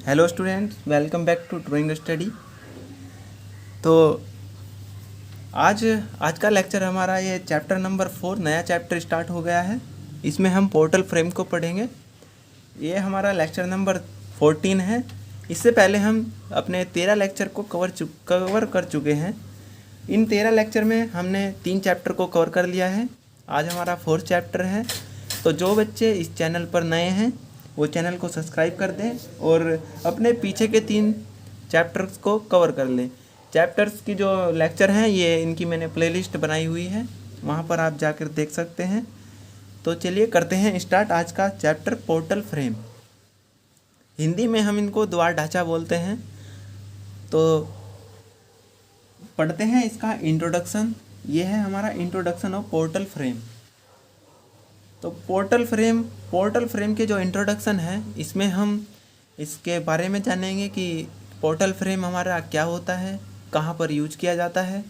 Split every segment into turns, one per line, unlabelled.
Hello students, welcome back to drawing study. तो आज आज का लेक्चर हमारा ये चैप्टर नंबर 4 नया चैप्टर स्टार्ट हो गया है। इसमें हम पोर्टल फ्रेम को पढ़ेंगे। ये हमारा लेक्चर नंबर 14 है। इससे पहले हम अपने 13 लेक्चर को कवर कर चुके हैं। इन 13 लेक्चर में हमने 3 चैप्टर को कवर कर लिया है। आज हमारा 4th चैप्टर है। तो जो बच्चे इस चैनल पर नए हैं वो चैनल को सब्सक्राइब कर दें और अपने पीछे के 3 चैप्टर्स को कवर कर लें। चैप्टर्स की जो लेक्चर हैं ये इनकी मैंने प्लेलिस्ट बनाई हुई है, वहाँ पर आप जाकर देख सकते हैं। तो चलिए करते हैं स्टार्ट आज का चैप्टर पोर्टल फ्रेम। हिंदी में हम इनको द्वार ढांचा बोलते हैं। तो पढ़ते हैं इसका इंट्रोडक्शन। ये है हमारा इंट्रोडक्शन ऑफ पोर्टल फ्रेम। तो पोर्टल फ्रेम के जो इंट्रोडक्शन है इसमें हम इसके बारे में जानेंगे कि पोर्टल फ्रेम हमारा क्या होता है, कहाँ पर यूज किया जाता है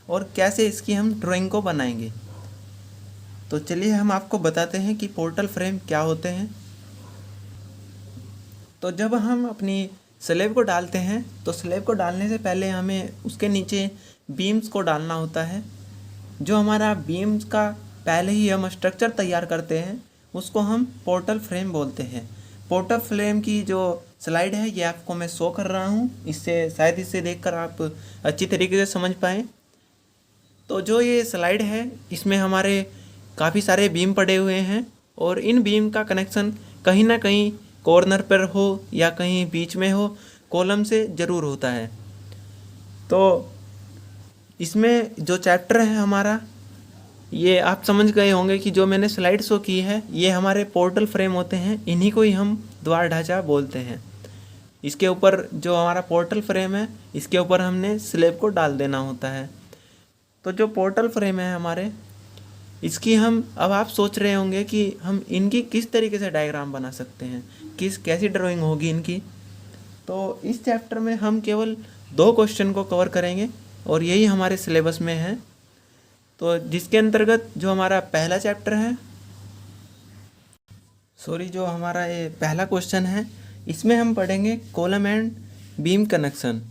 और कैसे इसकी हम ड्राइंग को बनाएंगे। तो चलिए हम आपको बताते हैं कि पोर्टल फ्रेम क्या होते हैं। तो जब हम अपनी स्लैब को डालते हैं तो स्लैब को डालने से पहले हमें उसके नीचे बीम्स को डालना होता है। जो हमारा बीम्स का पहले ही हम स्ट्रक्चर तैयार करते हैं उसको हम पोर्टल फ्रेम बोलते हैं। पोर्टल फ्रेम की जो स्लाइड है ये आपको मैं शो कर रहा हूँ, इससे शायद इसे देखकर आप अच्छी तरीके से समझ पाएँ। तो जो ये स्लाइड है इसमें हमारे काफ़ी सारे बीम पड़े हुए हैं और इन बीम का कनेक्शन कहीं ना कहीं कॉर्नर पर हो या कहीं बीच में हो, कॉलम से ज़रूर होता है। तो इसमें जो चैप्टर है हमारा, ये आप समझ गए होंगे कि जो मैंने स्लाइड शो की है ये हमारे पोर्टल फ्रेम होते हैं। इन्हीं को ही हम द्वार ढांचा बोलते हैं। इसके ऊपर जो हमारा पोर्टल फ्रेम है इसके ऊपर हमने स्लैब को डाल देना होता है। तो जो पोर्टल फ्रेम है हमारे, इसकी हम अब आप सोच रहे होंगे कि हम इनकी किस तरीके से डायग्राम बना सकते हैं, कैसी ड्राइंग होगी इनकी। तो इस चैप्टर में हम केवल 2 क्वेश्चन को कवर करेंगे और यही हमारे सिलेबस में है। तो जिसके अंतर्गत जो हमारा पहला चैप्टर है, जो हमारा ये पहला क्वेश्चन है, इसमें हम पढ़ेंगे कॉलम एंड बीम कनेक्शन।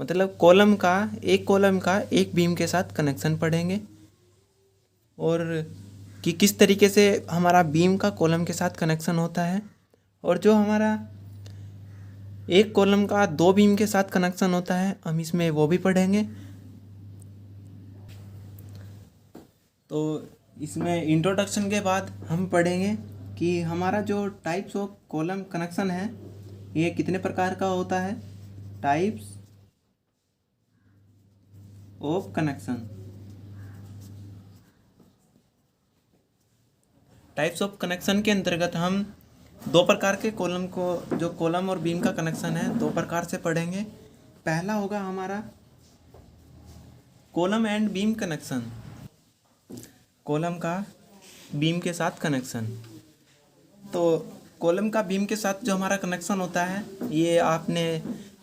मतलब कॉलम का एक बीम के साथ कनेक्शन पढ़ेंगे और कि किस तरीके से हमारा बीम का कॉलम के साथ कनेक्शन होता है। और जो हमारा एक कॉलम का 2 बीम के साथ कनेक्शन होता है हम इसमें वो भी पढ़ेंगे। तो इसमें इंट्रोडक्शन के बाद हम पढ़ेंगे कि हमारा जो टाइप्स ऑफ कॉलम कनेक्शन है ये कितने प्रकार का होता है। Types of connection. Types of connection के अंतर्गत हम 2 प्रकार के कॉलम को, जो कॉलम और बीम का कनेक्शन है, 2 प्रकार से पढ़ेंगे। पहला होगा हमारा column and beam connection, column का बीम के साथ कनेक्शन। तो कॉलम का बीम के साथ जो हमारा कनेक्शन होता है ये आपने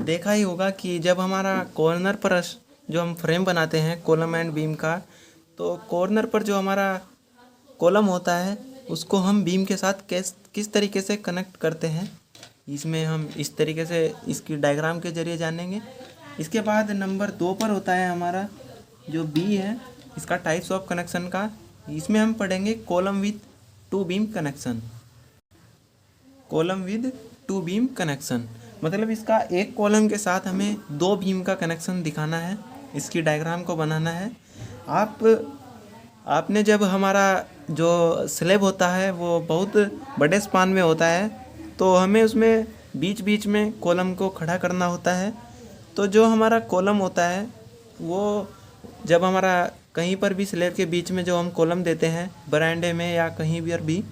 देखा ही होगा कि जब हमारा कॉर्नर पर जो हम फ्रेम बनाते हैं कॉलम एंड बीम का, तो कॉर्नर पर जो हमारा कॉलम होता है उसको हम बीम के साथ किस तरीके से कनेक्ट करते हैं, इसमें हम इस तरीके से इसकी डायग्राम के जरिए जानेंगे। इसके बाद नंबर 2 पर होता है हमारा जो बी है, इसका टाइप्स ऑफ कनेक्शन का। इसमें हम पढ़ेंगे column with 2 beam connection. Column with 2 beam connection मतलब इसका एक कॉलम के साथ हमें 2 बीम का कनेक्शन दिखाना है, इसकी डायग्राम को बनाना है। आपने जब हमारा जो स्लैब होता है वो बहुत बड़े स्पान में होता है तो हमें उसमें बीच बीच में कॉलम को खड़ा करना होता है। तो जो हमारा कॉलम होता है वो जब हमारा कहीं पर भी स्लैब के बीच में जो हम कॉलम देते हैं बरामदे में या कहीं भी,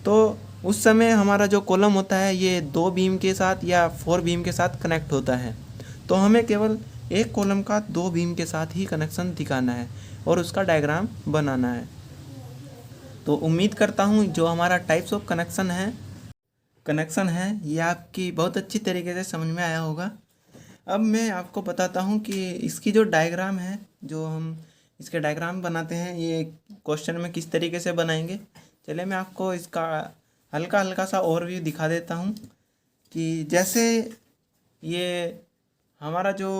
तो उस समय हमारा जो कॉलम होता है ये 2 बीम के साथ या 4 बीम के साथ कनेक्ट होता है। तो हमें केवल एक कॉलम का 2 बीम के साथ ही कनेक्शन दिखाना है और उसका डायग्राम बनाना है। तो उम्मीद करता हूँ जो हमारा टाइप्स ऑफ कनेक्शन है ये आपकी बहुत अच्छी तरीके से समझ में आया होगा। अब मैं आपको बताता हूँ कि इसकी जो डायग्राम है, जो हम इसके डायग्राम बनाते हैं, ये क्वेश्चन में किस तरीके से बनाएंगे। चलिए मैं आपको इसका हल्का हल्का सा ओवरव्यू दिखा देता हूँ कि जैसे ये हमारा जो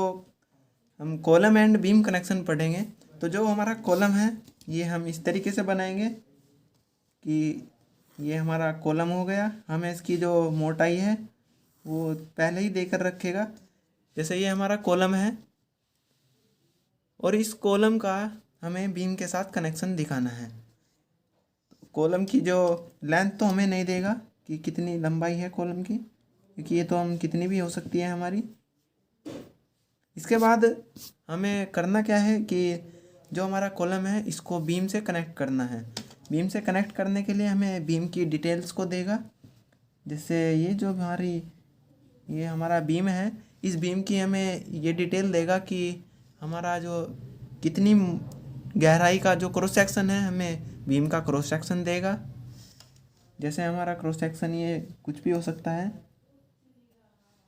हम कॉलम एंड बीम कनेक्शन पढ़ेंगे, तो जो हमारा कॉलम है ये हम इस तरीके से बनाएंगे कि ये हमारा कॉलम हो गया। हमें इसकी जो मोटाई है वो पहले ही देकर रखेगा। जैसे ये हमारा कॉलम है और इस कॉलम का हमें बीम के साथ कनेक्शन दिखाना है। कॉलम की जो लेंथ तो हमें नहीं देगा कि कितनी लंबाई है कॉलम की, क्योंकि ये तो हम कितनी भी हो सकती है हमारी। इसके बाद हमें करना क्या है कि जो हमारा कॉलम है इसको बीम से कनेक्ट करना है। बीम से कनेक्ट करने के लिए हमें बीम की डिटेल्स को देगा। जैसे ये हमारा बीम है, इस बीम की हमें ये डिटेल देगा कि हमारा जो कितनी गहराई का जो क्रॉस सेक्शन है हमें बीम का क्रॉस सेक्शन देगा। जैसे हमारा क्रॉस सेक्शन ये कुछ भी हो सकता है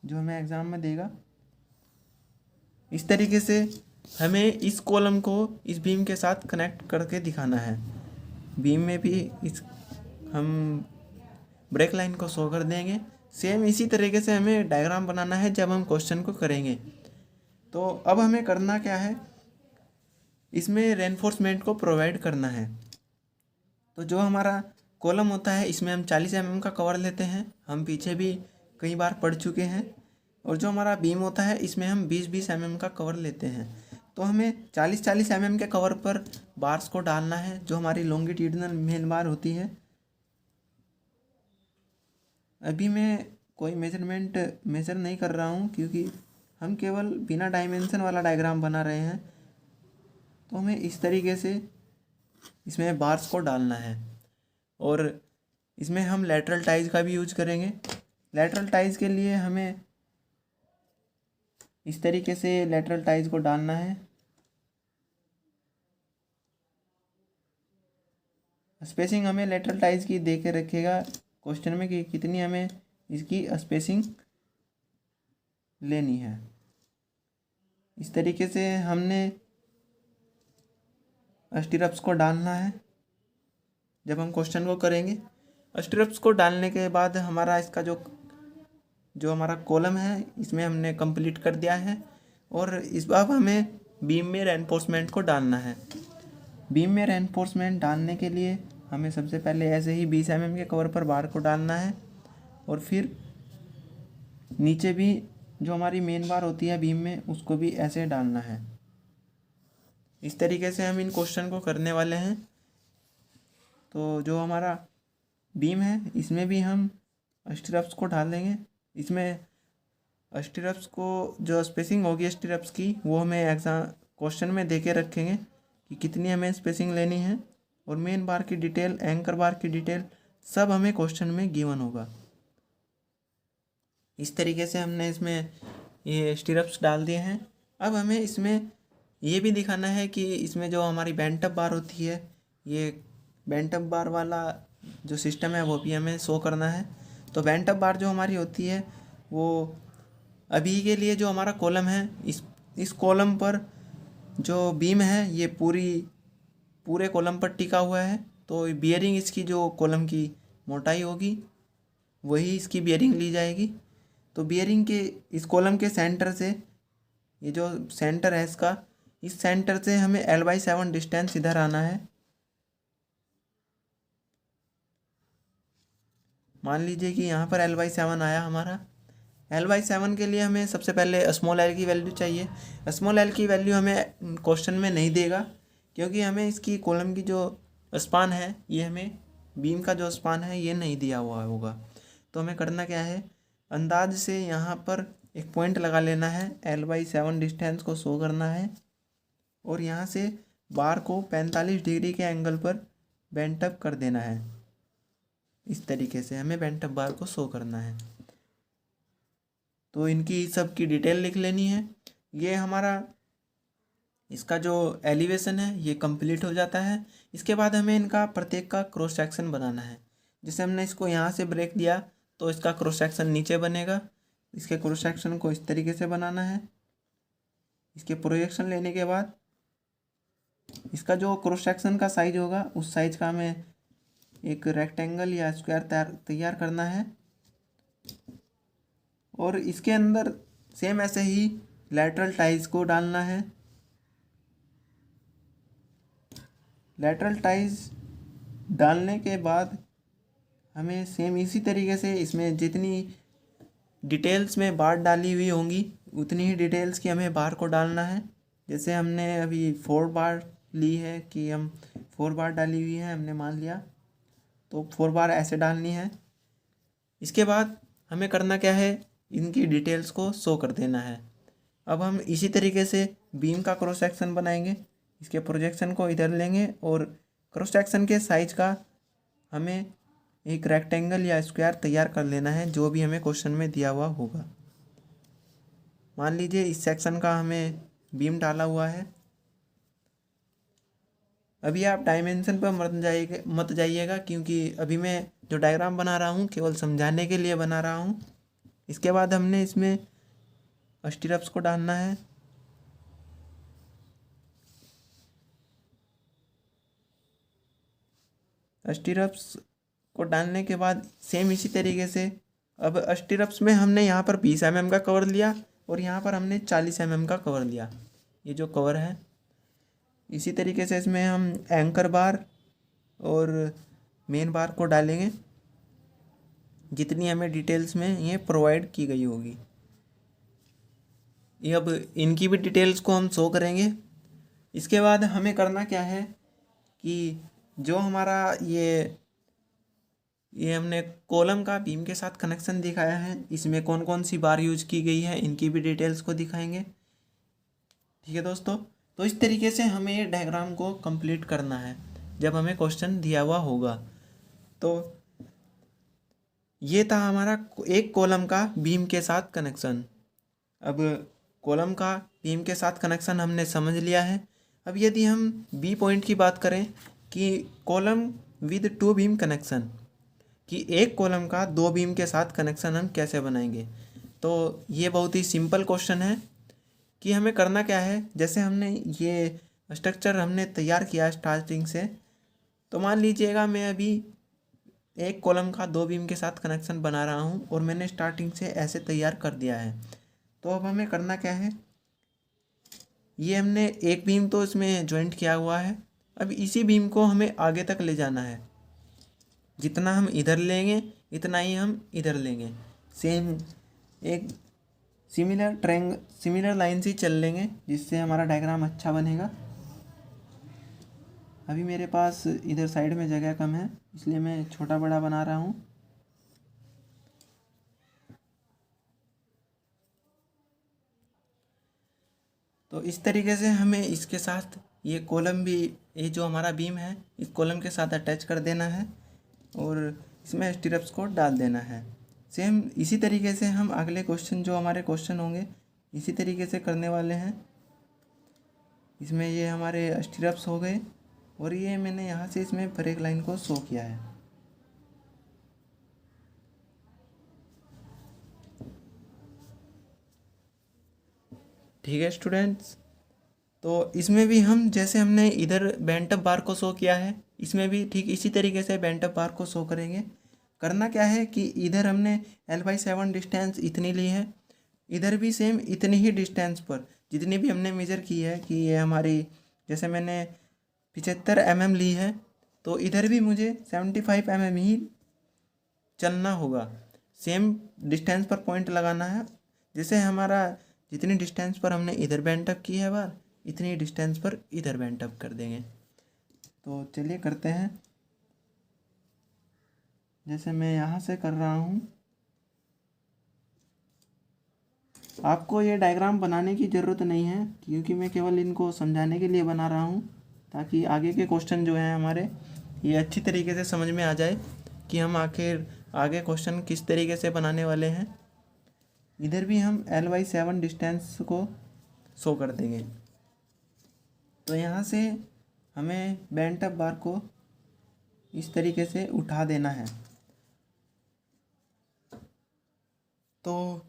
जो हमें एग्ज़ाम में देगा। इस तरीके से हमें इस कॉलम को इस बीम के साथ कनेक्ट करके दिखाना है। बीम में भी इस हम ब्रेक लाइन को शो कर देंगे। सेम इसी तरीके से हमें डायग्राम बनाना है जब हम क्वेश्चन को करेंगे। तो अब हमें करना क्या है, इसमें रेनफोर्समेंट को प्रोवाइड करना है। तो जो हमारा कॉलम होता है इसमें हम 40 mm का कवर लेते हैं, हम पीछे भी कई बार पढ़ चुके हैं। और जो हमारा बीम होता है इसमें हम 20-20 mm का कवर लेते हैं। तो हमें 40-40 mm के कवर पर बार्स को डालना है, जो हमारी लॉन्गिट्यूडिनल मेन बार होती है। अभी मैं कोई मेजर नहीं कर रहा हूँ, क्योंकि हम केवल बिना डायमेंशन वाला डायग्राम बना रहे हैं। तो हमें इस तरीके से इसमें बार्स को डालना है। और इसमें हम लेटरल टाइज का भी यूज करेंगे। लेटरल टाइज के लिए हमें इस तरीके से लेटरल टाइज को डालना है। स्पेसिंग हमें लेटरल टाइज की दे के रखेगा क्वेश्चन में कि कितनी हमें इसकी स्पेसिंग लेनी है। इस तरीके से हमने स्टिरप्स को डालना है जब हम क्वेश्चन को करेंगे। स्टिरप्स को डालने के बाद हमारा इसका जो हमारा कॉलम है इसमें हमने कंप्लीट कर दिया है। और इस बार हमें बीम में रेनफोर्समेंट को डालना है। बीम में रेनफोर्समेंट डालने के लिए हमें सबसे पहले ऐसे ही 20 mm के कवर पर बार को डालना है। और फिर नीचे भी जो हमारी मेन बार होती है बीम में उसको भी ऐसे डालना है। इस तरीके से हम इन क्वेश्चन को करने वाले हैं। तो जो हमारा बीम है इसमें भी हम स्टिरप्स को डाल देंगे। इसमें स्टिरप्स को जो स्पेसिंग होगी स्टिरप्स की वो हमें एग्जाम क्वेश्चन में दे के रखेंगे कि कितनी हमें स्पेसिंग लेनी है। और मेन बार की डिटेल, एंकर बार की डिटेल सब हमें क्वेश्चन में गिवन होगा। इस तरीके से हमने इसमें ये स्टिरप्स डाल दिए हैं। अब हमें इसमें ये भी दिखाना है कि इसमें जो हमारी बेंटअप बार होती है, ये बेंटअप बार वाला जो सिस्टम है वो भी हमें शो करना है। तो बेंटअप बार जो हमारी होती है वो अभी के लिए जो हमारा कॉलम है इस कॉलम पर जो बीम है ये पूरे कॉलम पर टिका हुआ है। तो बियरिंग इसकी जो कॉलम की मोटाई होगी वही इसकी बियरिंग ली जाएगी। तो बियरिंग के इस कॉलम के सेंटर से, ये जो सेंटर है इसका, इस सेंटर से हमें L/7 डिस्टेंस इधर आना है। मान लीजिए कि यहाँ पर L/7 आया हमारा। L/7 के लिए हमें सबसे पहले स्मॉल l की वैल्यू चाहिए। स्मॉल l की वैल्यू हमें क्वेश्चन में नहीं देगा, क्योंकि हमें इसकी कॉलम की जो स्पान है ये हमें बीम का जो स्पान है ये नहीं दिया हुआ होगा। तो हमें करना क्या है, अंदाज से यहाँ पर एक पॉइंट लगा लेना है, L/7 डिस्टेंस को शो करना है। और यहाँ से बार को 45 डिग्री के एंगल पर बेंटअप कर देना है। इस तरीके से हमें बेंटअप बार को शो करना है। तो इनकी सब की डिटेल लिख लेनी है। ये हमारा इसका जो एलिवेशन है ये कंप्लीट हो जाता है। इसके बाद हमें इनका प्रत्येक का क्रॉस सेक्शन बनाना है। जैसे हमने इसको यहाँ से ब्रेक दिया तो इसका क्रॉस सेक्शन नीचे बनेगा। इसके क्रॉस सेक्शन को इस तरीके से बनाना है। इसके प्रोजेक्शन लेने के बाद इसका जो क्रॉस सेक्शन का साइज होगा उस साइज का हमें एक रेक्टेंगल या स्क्वायर तैयार करना है। और इसके अंदर सेम ऐसे ही लैटरल टाइज को डालना है। लैटरल टाइज डालने के बाद हमें सेम इसी तरीके से इसमें जितनी डिटेल्स में बार डाली हुई होंगी उतनी ही डिटेल्स की हमें बार को डालना है। जैसे हमने अभी 4 बार ली है कि हम 4 बार डाली हुई है, हमने मान लिया, तो 4 बार ऐसे डालनी है। इसके बाद हमें करना क्या है, इनकी डिटेल्स को शो कर देना है। अब हम इसी तरीके से बीम का क्रॉस सेक्शन बनाएंगे। इसके प्रोजेक्शन को इधर लेंगे और क्रॉस सेक्शन के साइज का हमें एक रेक्टेंगल या स्क्वायर तैयार कर लेना है, जो भी हमें क्वेश्चन में दिया हुआ होगा। मान लीजिए इस सेक्शन का हमें बीम डाला हुआ है। अभी आप डायमेंशन पर मत जाइएगा, क्योंकि अभी मैं जो डायग्राम बना रहा हूँ केवल समझाने के लिए बना रहा हूँ। इसके बाद हमने इसमें स्टीरअप्स को डालना है। स्टीरअप्स को डालने के बाद सेम इसी तरीके से अब स्टीरअप्स में हमने यहाँ पर 20 mm का कवर लिया और यहाँ पर हमने 40 mm का कवर लिया। ये जो कवर है, इसी तरीके से इसमें हम एंकर बार और मेन बार को डालेंगे जितनी हमें डिटेल्स में ये प्रोवाइड की गई होगी। ये अब इनकी भी डिटेल्स को हम शो करेंगे। इसके बाद हमें करना क्या है कि जो हमारा ये हमने कॉलम का बीम के साथ कनेक्शन दिखाया है, इसमें कौन कौन सी बार यूज की गई है इनकी भी डिटेल्स को दिखाएंगे। ठीक है दोस्तों, तो इस तरीके से हमें ये डायग्राम को कंप्लीट करना है जब हमें क्वेश्चन दिया हुआ होगा। तो ये था हमारा एक कॉलम का बीम के साथ कनेक्शन। अब कॉलम का बीम के साथ कनेक्शन हमने समझ लिया है। अब यदि हम बी पॉइंट की बात करें कि कॉलम विद 2 बीम कनेक्शन, कि एक कॉलम का 2 बीम के साथ कनेक्शन हम कैसे बनाएंगे, तो ये बहुत ही सिंपल क्वेश्चन है कि हमें करना क्या है। जैसे हमने ये स्ट्रक्चर हमने तैयार किया स्टार्टिंग से, तो मान लीजिएगा मैं अभी एक कॉलम का 2 बीम के साथ कनेक्शन बना रहा हूँ और मैंने स्टार्टिंग से ऐसे तैयार कर दिया है। तो अब हमें करना क्या है, ये हमने एक बीम तो इसमें ज्वाइंट किया हुआ है। अब इसी बीम को हमें आगे तक ले जाना है। जितना हम इधर लेंगे इतना ही हम इधर लेंगे। सेम एक सिमिलर लाइन से चल लेंगे, जिससे हमारा डायग्राम अच्छा बनेगा। अभी मेरे पास इधर साइड में जगह कम है, इसलिए मैं छोटा बड़ा बना रहा हूँ। तो इस तरीके से हमें इसके साथ ये कॉलम भी, ये जो हमारा बीम है इस कॉलम के साथ अटैच कर देना है और इसमें स्टीरअप्स को डाल देना है। सेम इसी तरीके से हम अगले क्वेश्चन जो हमारे क्वेश्चन होंगे इसी तरीके से करने वाले हैं। इसमें ये हमारे स्टीरअप्स हो गए और ये मैंने यहाँ से इसमें ब्रेक लाइन को शो किया है। ठीक है स्टूडेंट्स, तो इसमें भी हम जैसे हमने इधर बेंट अप बार को शो किया है, इसमें भी ठीक इसी तरीके से बेंट अप बार को शो करेंगे। करना क्या है कि इधर हमने L/7 डिस्टेंस इतनी ली है, इधर भी सेम इतनी ही डिस्टेंस पर जितनी भी हमने मेजर की है कि ये हमारी, जैसे मैंने 75 mm ली है तो इधर भी मुझे 75 mm ही चलना होगा। सेम डिस्टेंस पर पॉइंट लगाना है। जैसे हमारा जितनी डिस्टेंस पर हमने इधर बेंट अप की है बार, इतनी डिस्टेंस पर इधर बेंट अप कर देंगे। तो चलिए करते हैं। जैसे मैं यहाँ से कर रहा हूँ, आपको ये डायग्राम बनाने की ज़रूरत नहीं है, क्योंकि मैं केवल इनको समझाने के लिए बना रहा हूँ, ताकि आगे के क्वेश्चन जो हैं हमारे ये अच्छी तरीके से समझ में आ जाए कि हम आखिर आगे क्वेश्चन किस तरीके से बनाने वाले हैं। इधर भी हम L/7 डिस्टेंस को शो कर देंगे। तो यहाँ से हमें बेंट अप बार को इस तरीके से उठा देना है। तो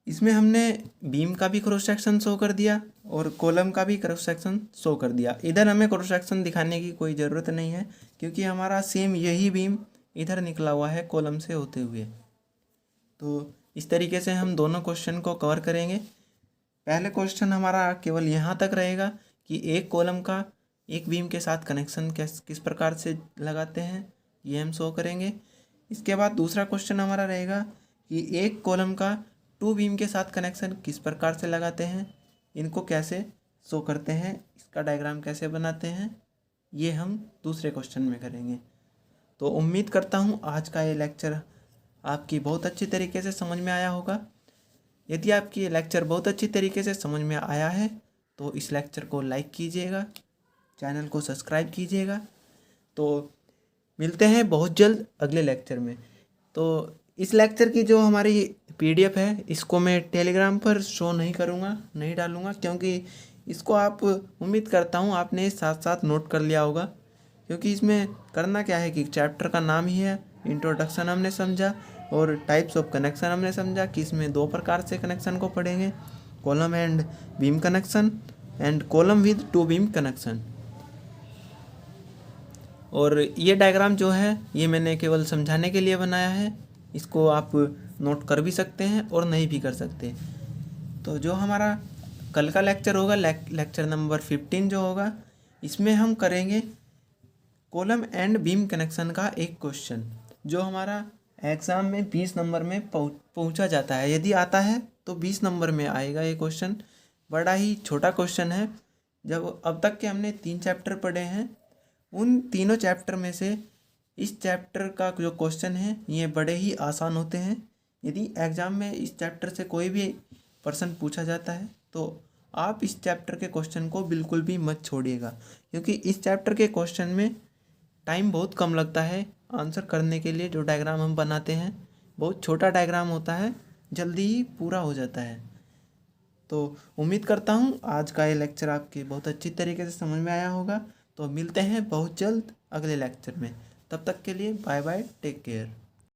इसमें हमने बीम का भी क्रॉस सेक्शन शो कर दिया और कॉलम का भी क्रॉस सेक्शन शो कर दिया। इधर हमें क्रॉस सेक्शन दिखाने की कोई ज़रूरत नहीं है, क्योंकि हमारा सेम यही बीम इधर निकला हुआ है कॉलम से होते हुए। तो इस तरीके से हम दोनों क्वेश्चन को कवर करेंगे। पहले क्वेश्चन हमारा केवल यहाँ तक रहेगा कि एक कॉलम का एक बीम के साथ कनेक्शन किस प्रकार से लगाते हैं, ये हम शो करेंगे। इसके बाद दूसरा क्वेश्चन हमारा रहेगा कि एक कॉलम का 2 बीम के साथ कनेक्शन किस प्रकार से लगाते हैं, इनको कैसे शो करते हैं, इसका डायग्राम कैसे बनाते हैं, ये हम दूसरे क्वेश्चन में करेंगे। तो उम्मीद करता हूँ आज का ये लेक्चर आपकी बहुत अच्छी तरीके से समझ में आया होगा। यदि आपकी ये लेक्चर बहुत अच्छी तरीके से समझ में आया है तो इस लेक्चर को लाइक कीजिएगा, चैनल को सब्सक्राइब कीजिएगा। तो मिलते हैं बहुत जल्द अगले लेक्चर में। तो इस लेक्चर की जो हमारी PDF है इसको मैं टेलीग्राम पर शो नहीं करूँगा, नहीं डालूँगा, क्योंकि इसको आप उम्मीद करता हूँ आपने साथ साथ नोट कर लिया होगा। क्योंकि इसमें करना क्या है कि चैप्टर का नाम ही है, इंट्रोडक्शन हमने समझा और टाइप्स ऑफ कनेक्शन हमने समझा कि इसमें 2 प्रकार से कनेक्शन को पढ़ेंगे, column and beam connection and column with 2 beam connection. और ये डायग्राम जो है ये मैंने केवल समझाने के लिए बनाया है, इसको आप नोट कर भी सकते हैं और नहीं भी कर सकते। तो जो हमारा कल का लेक्चर होगा, लेक्चर नंबर 15 जो होगा, इसमें हम करेंगे कॉलम एंड बीम कनेक्शन का एक क्वेश्चन जो हमारा एग्ज़ाम में 20 नंबर में पूछा जाता है। यदि आता है तो 20 नंबर में आएगा ये क्वेश्चन। बड़ा ही छोटा क्वेश्चन है। जब अब तक के हमने 3 चैप्टर पढ़े हैं, उन तीनों चैप्टर में से इस चैप्टर का जो क्वेश्चन है ये बड़े ही आसान होते हैं। यदि एग्ज़ाम में इस चैप्टर से कोई भी प्रश्न पूछा जाता है तो आप इस चैप्टर के क्वेश्चन को बिल्कुल भी मत छोड़िएगा, क्योंकि इस चैप्टर के क्वेश्चन में टाइम बहुत कम लगता है आंसर करने के लिए। जो डायग्राम हम बनाते हैं बहुत छोटा डायग्राम होता है, जल्दी ही पूरा हो जाता है। तो उम्मीद करता हूँ आज का ये लेक्चर आपके बहुत अच्छी तरीके से समझ में आया होगा। तो मिलते हैं बहुत जल्द अगले लेक्चर में। तब तक के लिए बाय बाय, टेक केयर।